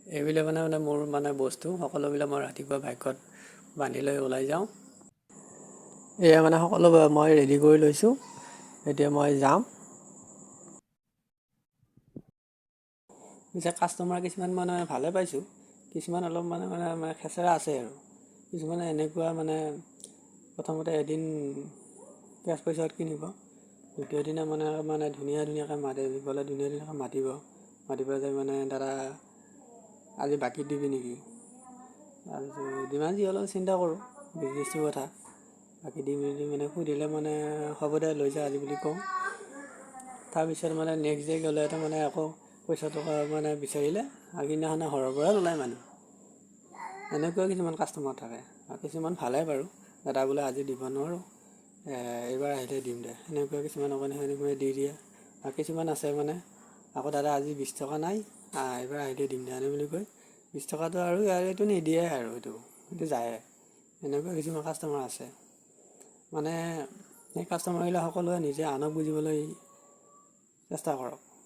এইবিলাক মানে মোৰ মানে বস্তু সকলোবিলাক মই ৰাতিপুৱা বাইকত বান্ধি লৈ ওলাই যাওঁ। এয়া মানে সকলো মই ৰেডি কৰি লৈছোঁ, এতিয়া মই যাম। পিছে কাষ্টমাৰ কিছুমান মানে ভালে পাইছোঁ, কিছুমান অলপ মানে খেচেৰা আছে আৰু কিছুমানে এনেকুৱা মানে প্ৰথমতে এদিন কেচ পইচাত কিনিব, দ্বিতীয় দিনা মানে ধুনীয়াকৈ মাতিবলৈ ধুনীয়াকৈ মাতিব যে মানে দাদা আজি বাকী দিবি নেকি, তাৰপিছত যিমান যি হ'লেও চিন্তা কৰোঁ বিজনেছটোৰ কথা, বাকী দি মেলি মানে সুধিলে মানে হ'ব দে লৈ যা আজি বুলি কওঁ। তাৰপিছত মানে নেক্সট ডে গ'লে মানে আকৌ পইচা টকা মানে বিচাৰিলে আগদিনাখনে ঘৰৰ পৰা নোলায় মানুহ। এনেকুৱা কিছুমান কাষ্টমাৰ থাকে আৰু কিছুমান ভালে বাৰু, দাদা বোলে আজি দিব নোৱাৰোঁ, এইবাৰ আহিলে দিম দে, এনেকুৱা কিছুমান অকণ সেনেকৈ দি দিয়ে। আৰু কিছুমান আছে মানে আকৌ দাদা আজি 20 টকা নাই, এইবাৰ আহিলে দিম দে এনে বুলি কৈ 20 টকাটো আৰু এইটো নিদিয়ে আৰু সেইটো যায়। এনেকুৱা কিছুমান কাষ্টমাৰ আছে। মানে সেই কাষ্টমাৰবিলাক সকলোৱে নিজে আনক বুজিবলৈ চেষ্টা কৰক।